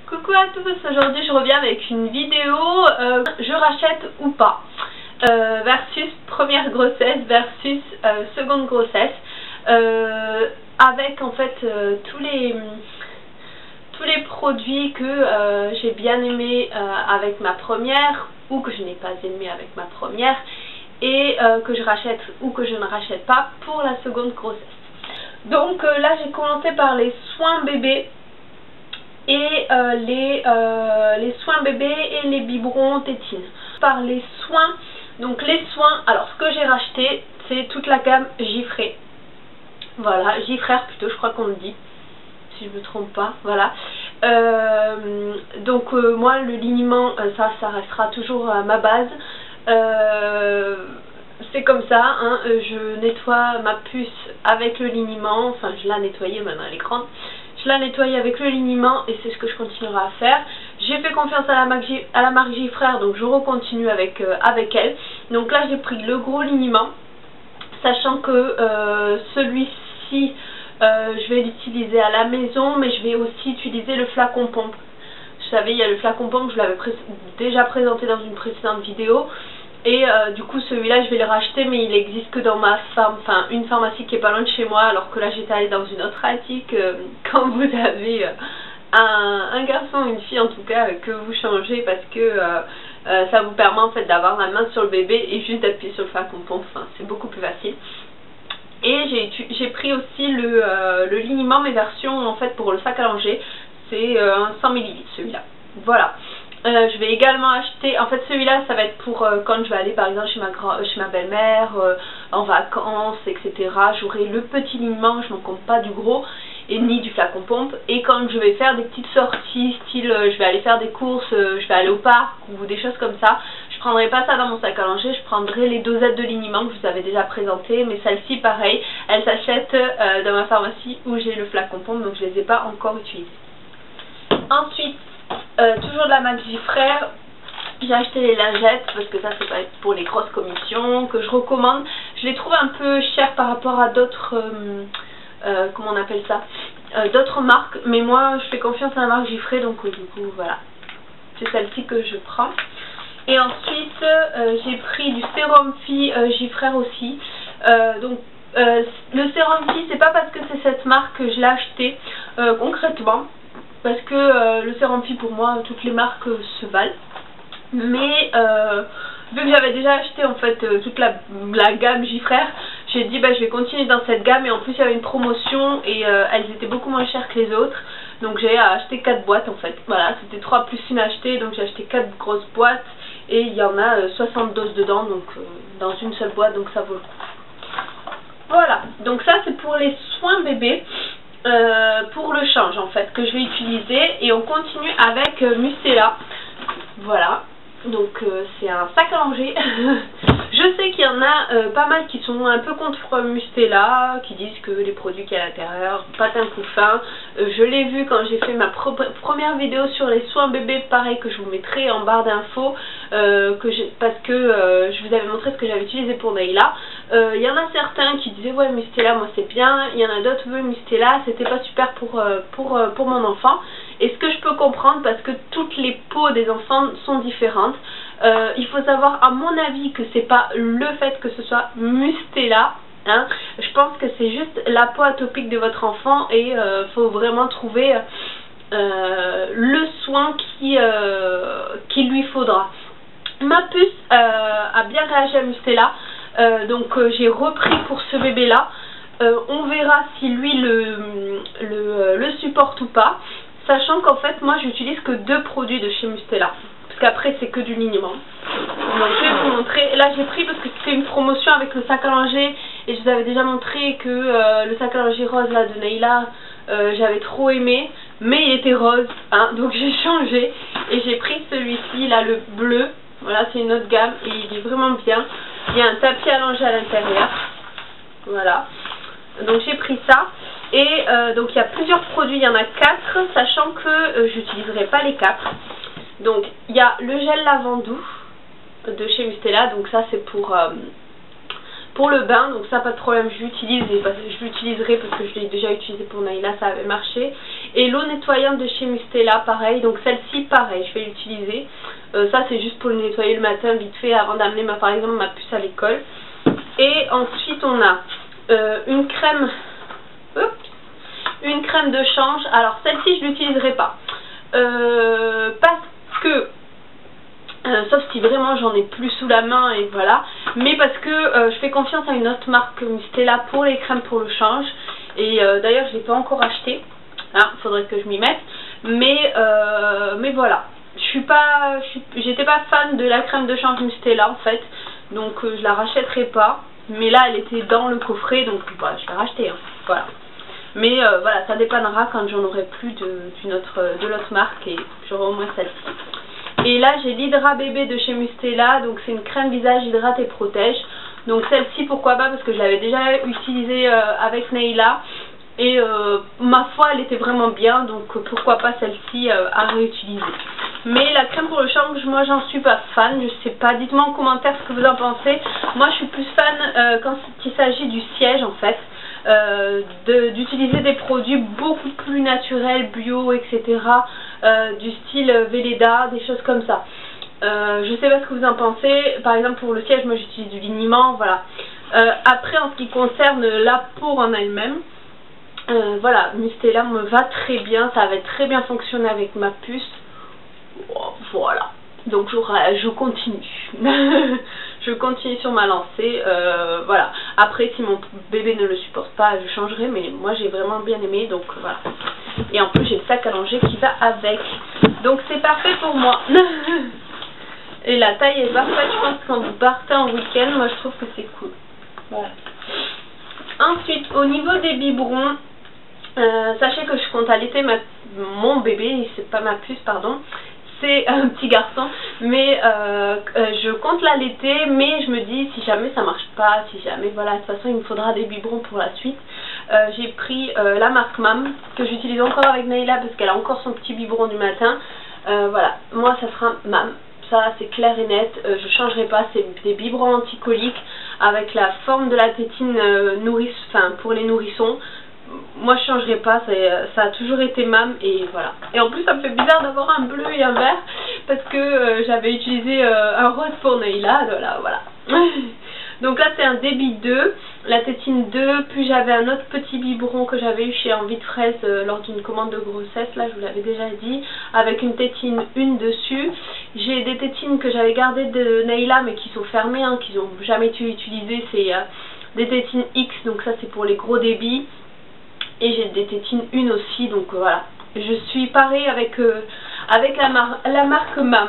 Coucou à tous, aujourd'hui je reviens avec une vidéo je rachète ou pas versus première grossesse versus seconde grossesse avec en fait tous les produits que j'ai bien aimés avec ma première ou que je n'ai pas aimé avec ma première et que je rachète ou que je ne rachète pas pour la seconde grossesse. Donc là j'ai commencé par les soins bébés et les soins bébés et les biberons tétines. Par les soins, donc les soins, alors ce que j'ai racheté c'est toute la gamme Giffré. Voilà, Giffrère plutôt, je crois qu'on le dit, si je me trompe pas, voilà. Donc moi le liniment, ça restera toujours ma base. C'est comme ça, hein, je nettoie ma puce avec le liniment, enfin je l'ai nettoyée maintenant elle est grande. Je la nettoie avec le liniment et c'est ce que je continuerai à faire. J'ai fait confiance à la marque Giffrère, donc je recontinue avec elle. Donc là j'ai pris le gros liniment, sachant que celui-ci je vais l'utiliser à la maison, mais je vais aussi utiliser le flacon pompe. Vous savez, il y a le flacon pompe, je l'avais déjà présenté dans une précédente vidéo. Et du coup celui-là je vais le racheter, mais il existe que dans ma une pharmacie qui est pas loin de chez moi, alors que là j'étais allée dans une autre attique. Quand vous avez un garçon ou une fille en tout cas que vous changez, parce que ça vous permet en fait d'avoir la main sur le bébé et juste d'appuyer sur le flacon pompe, c'est beaucoup plus facile. Et j'ai pris aussi le liniment, mes versions en fait pour le sac à langer, c'est un 100 ml celui-là, voilà. Je vais également acheter, en fait celui-là ça va être pour quand je vais aller par exemple chez ma belle-mère, en vacances, etc. J'aurai le petit liniment, je m'en compte pas du gros, et ni du flacon pompe. Et quand je vais faire des petites sorties, style je vais aller faire des courses, je vais aller au parc ou des choses comme ça, je prendrai pas ça dans mon sac à langer, je prendrai les dosettes de liniment que je vous avais déjà présentées, mais celle-ci pareil, elle s'achète dans ma pharmacie où j'ai le flacon pompe, donc je les ai pas encore utilisées. Ensuite, toujours de la marque Giffrère, j'ai acheté les lingettes parce que ça c'est pas pour les grosses commissions que je recommande. Je les trouve un peu chères par rapport à d'autres comment on appelle ça, d'autres marques, mais moi je fais confiance à la marque Giffré, donc du coup voilà, c'est celle-ci que je prends. Et ensuite j'ai pris du sérum Phi Giffrère aussi. Donc le sérum Phi, c'est pas parce que c'est cette marque que je l'ai acheté concrètement, parce que le sérum Phi pour moi toutes les marques se valent, mais vu que j'avais déjà acheté en fait toute la gamme Giffrère, j'ai dit bah je vais continuer dans cette gamme, et en plus il y avait une promotion et elles étaient beaucoup moins chères que les autres, donc j'ai acheté 4 boîtes en fait, voilà, c'était 3 plus une achetée, donc j'ai acheté 4 grosses boîtes et il y en a 60 doses dedans, donc dans une seule boîte, donc ça vaut le coup. Voilà, donc ça c'est pour les soins bébés. Pour le change en fait que je vais utiliser, et on continue avec Mustela. Voilà, donc c'est un sac à langer. Je sais qu'il y en a pas mal qui sont un peu contre Mustela, qui disent que les produits qu'il y a à l'intérieur, pas un coup fin. Je l'ai vu quand j'ai fait ma première vidéo sur les soins bébés, pareil, que je vous mettrai en barre d'infos, parce que je vous avais montré ce que j'avais utilisé pour Naïla. Il y en a certains qui disaient ouais Mustela moi c'est bien, il y en a d'autres oui Mustela c'était pas super pour mon enfant, et ce que je peux comprendre parce que toutes les peaux des enfants sont différentes. Il faut savoir à mon avis que c'est pas le fait que ce soit Mustela, hein. Je pense que c'est juste la peau atopique de votre enfant, et faut vraiment trouver le soin qui lui faudra. Ma puce a bien réagi à Mustela, donc j'ai repris pour ce bébé là. On verra si lui le supporte ou pas, sachant qu'en fait moi j'utilise que 2 produits de chez Mustela, parce qu'après c'est que du liniment. Donc je vais vous montrer, là j'ai pris parce que c'était une promotion avec le sac à langer, et je vous avais déjà montré que le sac à langer rose là de Naïla j'avais trop aimé, mais il était rose, hein, donc j'ai changé et j'ai pris celui-ci là, le bleu. Voilà, c'est une autre gamme et il est vraiment bien. Il y a un tapis à langer à l'intérieur. Voilà. Donc j'ai pris ça. Et donc il y a plusieurs produits, il y en a 4, sachant que je n'utiliserai pas les 4. Donc il y a le gel lavandou de chez Mustela. Donc ça c'est pour pour le bain, donc ça pas de problème, je l'utilise et je l'utiliserai parce que je l'ai déjà utilisé pour Nayla, ça avait marché. Et l'eau nettoyante de chez Mustela, pareil, donc celle-ci pareil, je vais l'utiliser. Ça c'est juste pour le nettoyer le matin vite fait avant d'amener par exemple ma puce à l'école. Et ensuite on a une crème de change. Alors celle-ci je l'utiliserai pas parce que sauf si vraiment j'en ai plus sous la main et voilà, mais parce que je fais confiance à une autre marque Mustela pour les crèmes pour le change. Et d'ailleurs je l'ai pas encore acheté, hein, faudrait que je m'y mette, mais voilà, j'étais pas fan de la crème de change Mustela en fait, donc je la rachèterai pas, mais là elle était dans le coffret, donc bah, je l'ai racheté, hein, voilà. Mais voilà, ça dépannera quand j'en aurai plus de l'autre marque et j'aurai au moins celle-ci. Et là j'ai l'Hydra Bébé de chez Mustela, donc c'est une crème visage hydrate et protège. Donc celle-ci pourquoi pas, parce que je l'avais déjà utilisée avec Nayla et ma foi elle était vraiment bien, donc pourquoi pas celle-ci à réutiliser. Mais la crème pour le change, moi j'en suis pas fan, je sais pas, dites-moi en commentaire ce que vous en pensez. Moi je suis plus fan quand il s'agit du siège en fait, d'utiliser des produits beaucoup plus naturels, bio, etc. Du style Velleda, des choses comme ça. Je sais pas ce que vous en pensez. Par exemple pour le siège, moi j'utilise du liniment, voilà. Après en ce qui concerne la peau en elle-même, voilà, Mustela me va très bien, ça avait très bien fonctionné avec ma puce. Voilà, donc je continue. Je continue sur ma lancée, voilà. Après si mon bébé ne le supporte pas, je changerai, mais moi j'ai vraiment bien aimé, donc voilà. Et en plus j'ai le sac à langer qui va avec, donc c'est parfait pour moi. Et la taille est parfaite, je pense, quand vous partez en week-end, moi je trouve que c'est cool. Voilà. Ensuite au niveau des biberons, sachez que je compte allaiter mon bébé, c'est pas ma puce, pardon. C'est un petit garçon, mais je compte l'allaiter, mais je me dis si jamais ça marche pas, si jamais voilà, de toute façon il me faudra des biberons pour la suite. J'ai pris la marque Mam, que j'utilise encore avec Nayla parce qu'elle a encore son petit biberon du matin. Voilà, moi ça sera Mam, ça c'est clair et net, je changerai pas, c'est des biberons anticoliques avec la forme de la tétine pour les nourrissons. Moi je changerai pas, ça a toujours été Mam et voilà. Et en plus ça me fait bizarre d'avoir un bleu et un vert parce que j'avais utilisé un rose pour Nayla, voilà. Donc là c'est un débit 2, la tétine 2, puis j'avais un autre petit biberon que j'avais eu chez Envie de Fraise lors d'une commande de grossesse, là je vous l'avais déjà dit, avec une tétine 1 dessus. J'ai des tétines que j'avais gardées de Nayla mais qui sont fermées, hein, qui n'ont jamais été utilisées, c'est des tétines X, donc ça c'est pour les gros débits. Et j'ai des tétines 1 aussi, donc voilà. Je suis parée avec la marque Mam.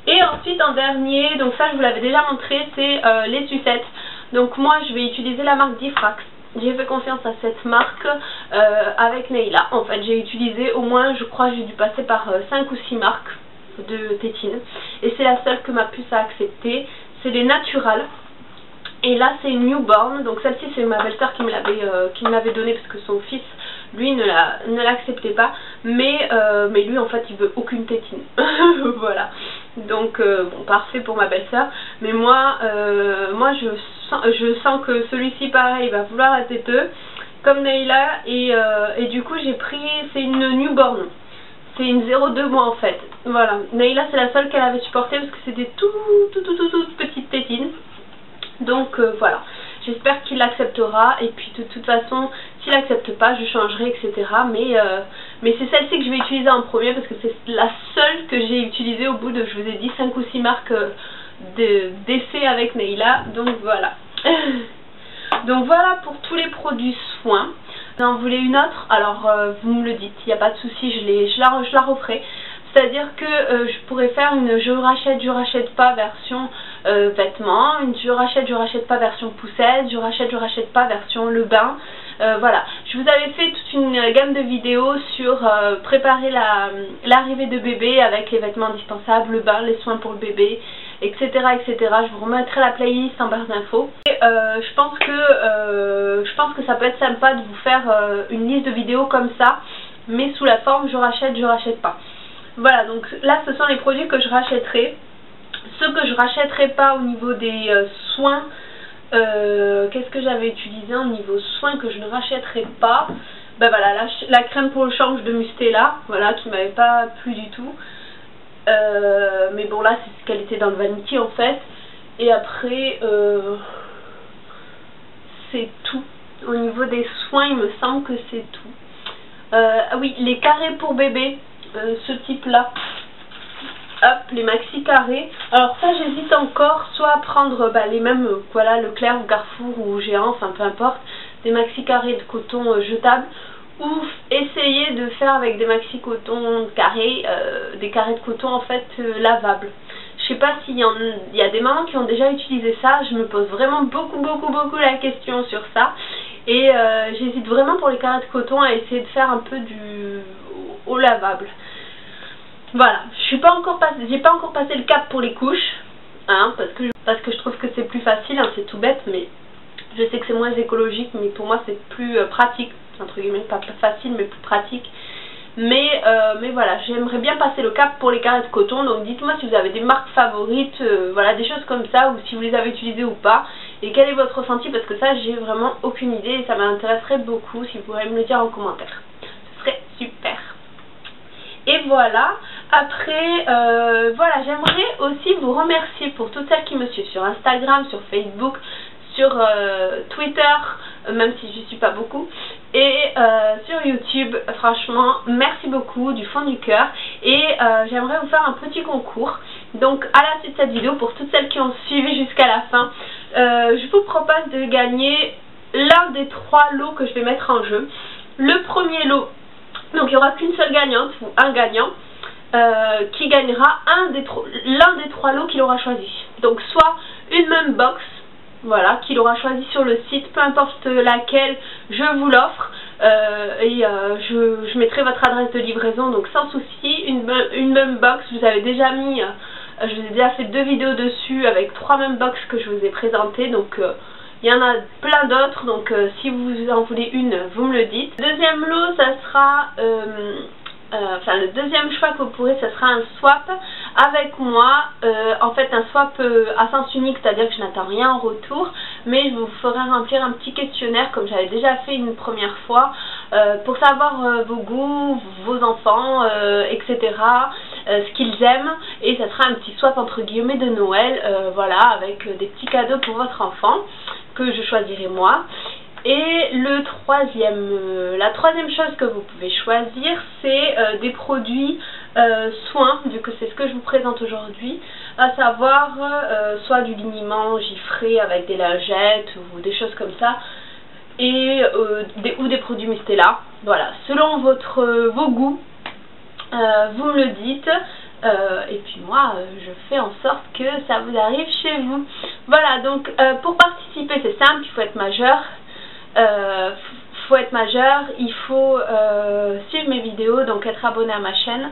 Et ensuite en dernier, donc ça je vous l'avais déjà montré, c'est les sucettes. Donc moi je vais utiliser la marque Diffrax. J'ai fait confiance à cette marque avec Nayla. En fait j'ai utilisé au moins, je crois j'ai dû passer par 5 ou 6 marques de tétines. Et c'est la seule que ma puce a acceptée. C'est les Natural. Et là c'est une newborn, donc celle-ci c'est ma belle-sœur qui me l'avait donnée parce que son fils lui ne l'acceptait pas, mais lui en fait il veut aucune tétine. Voilà, donc bon, parfait pour ma belle-sœur, mais moi je sens que celui-ci pareil va vouloir la téteux comme Nayla, et du coup j'ai pris, c'est une newborn. C'est une 0,2 mois en fait. Voilà, Nayla c'est la seule qu'elle avait supportée parce que c'était toute petite tétine. Donc voilà, j'espère qu'il l'acceptera, et puis de toute façon s'il n'accepte pas je changerai, etc. Mais c'est celle-ci que je vais utiliser en premier parce que c'est la seule que j'ai utilisée au bout de, je vous ai dit, 5 ou 6 marques d'essai avec Nayla. Donc voilà. Donc voilà pour tous les produits soins. Vous en voulez une autre? Alors vous me le dites, il n'y a pas de souci, je la referai. C'est-à-dire que je pourrais faire une je rachète pas version vêtements, une je rachète pas version poussette, je rachète pas version le bain. Voilà, je vous avais fait toute une gamme de vidéos sur préparer l'arrivée de bébé avec les vêtements indispensables, le bain, les soins pour le bébé, etc. etc. Je vous remettrai la playlist en barre d'infos. Et je pense que ça peut être sympa de vous faire une liste de vidéos comme ça, mais sous la forme je rachète pas. Voilà, donc là ce sont les produits que je rachèterai. Ceux que je rachèterai pas au niveau des soins, Qu'est-ce que j'avais utilisé en niveau soin que je ne rachèterai pas? Ben voilà, la crème pour le change de Mustela, voilà, qui m'avait pas plu du tout. Mais bon, là c'est ce qu'elle était dans le Vanity en fait. Et après c'est tout. Au niveau des soins, il me semble que c'est tout. Ah oui, les carrés pour bébé, ce type là. Hop, les maxi carrés. Alors ça j'hésite encore, soit à prendre les mêmes, voilà, Leclerc ou Carrefour ou Géant, enfin peu importe, des maxi carrés de coton jetables, ou essayer de faire avec des maxi coton carrés, des carrés de coton en fait lavables. Je sais pas s'il y a des mamans qui ont déjà utilisé ça, je me pose vraiment beaucoup la question sur ça. Et j'hésite vraiment pour les carrés de coton à essayer de faire un peu au lavable. Voilà, j'ai pas encore passé le cap pour les couches, hein, parce que je trouve que c'est plus facile, hein, c'est tout bête, mais je sais que c'est moins écologique, mais pour moi c'est plus pratique, entre guillemets, pas facile mais plus pratique. Mais voilà, j'aimerais bien passer le cap pour les carrés de coton, donc dites-moi si vous avez des marques favorites, voilà, des choses comme ça, ou si vous les avez utilisées ou pas, et quel est votre ressenti, parce que ça j'ai vraiment aucune idée, et ça m'intéresserait beaucoup si vous pourriez me le dire en commentaire. Ce serait super. Et voilà, après, voilà, j'aimerais aussi vous remercier pour toutes celles qui me suivent sur Instagram, sur Facebook, sur Twitter, même si je ne suis pas beaucoup, et sur YouTube. Franchement, merci beaucoup du fond du cœur. Et j'aimerais vous faire un petit concours. Donc à la suite de cette vidéo, pour toutes celles qui ont suivi jusqu'à la fin, je vous propose de gagner l'un des 3 lots que je vais mettre en jeu. Le premier lot, donc il n'y aura qu'une seule gagnante ou un gagnant qui gagnera l'un des 3 lots qu'il aura choisi. Donc soit une même box, voilà, qu'il aura choisi sur le site, peu importe laquelle, je vous l'offre, et je mettrai votre adresse de livraison, donc sans souci. Une même box, je vous avais déjà mis, je vous ai déjà fait 2 vidéos dessus avec 3 mêmes box que je vous ai présentées, donc il y en a plein d'autres, donc si vous en voulez une, vous me le dites. Le deuxième lot, ça sera, le deuxième choix que vous pourrez, ça sera un swap avec moi. En fait, un swap à sens unique, c'est-à-dire que je n'attends rien en retour, mais je vous ferai remplir un petit questionnaire comme j'avais déjà fait une première fois, pour savoir vos goûts, vos enfants, etc., ce qu'ils aiment, et ça sera un petit swap entre guillemets de Noël, voilà, avec des petits cadeaux pour votre enfant que je choisirai moi. Et la troisième chose que vous pouvez choisir, c'est des produits soins, vu que c'est ce que je vous présente aujourd'hui, à savoir soit du liniment giffré avec des lingettes ou des choses comme ça, et ou des produits Mustela. Voilà, selon vos goûts, vous me le dites. Et puis moi je fais en sorte que ça vous arrive chez vous. Voilà, donc pour participer c'est simple, il faut être majeur. Il faut suivre mes vidéos, donc être abonné à ma chaîne,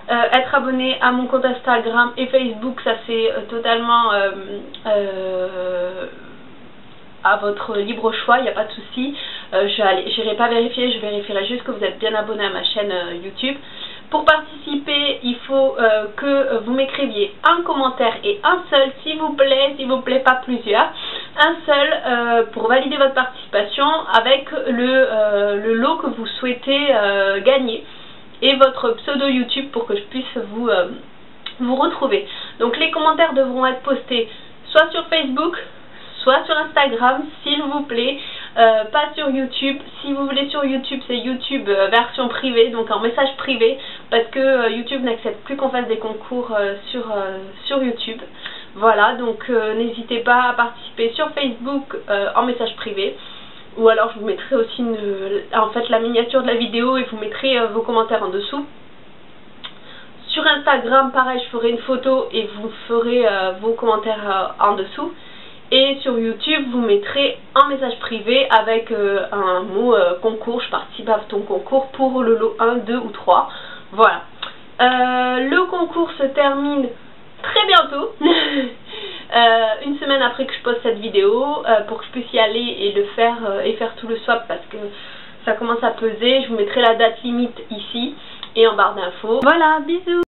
être abonné à mon compte Instagram et Facebook, ça c'est totalement à votre libre choix, il n'y a pas de souci. Je n'irai pas vérifier, je vérifierai juste que vous êtes bien abonné à ma chaîne YouTube. Pour participer, il faut que vous m'écriviez un commentaire, et un seul, s'il vous plaît, pas plusieurs, un seul pour valider votre participation avec le lot que vous souhaitez gagner et votre pseudo YouTube pour que je puisse vous retrouver. Donc les commentaires devront être postés soit sur Facebook, soit sur Instagram, s'il vous plaît, pas sur YouTube. Si vous voulez sur YouTube, c'est YouTube version privée, donc en message privé, parce que YouTube n'accepte plus qu'on fasse des concours sur YouTube. Voilà, donc n'hésitez pas à participer sur Facebook en message privé, ou alors je vous mettrai aussi la miniature de la vidéo et vous mettrez vos commentaires en dessous. Sur Instagram, pareil, je ferai une photo et vous ferez vos commentaires en dessous. Et sur YouTube, vous mettrez un message privé avec un mot concours, je participe à ton concours pour le lot 1, 2 ou 3. Voilà. Le concours se termine très bientôt, une semaine après que je poste cette vidéo, pour que je puisse y aller et le faire et faire tout le swap, parce que ça commence à peser. Je vous mettrai la date limite ici et en barre d'infos. Voilà, bisous.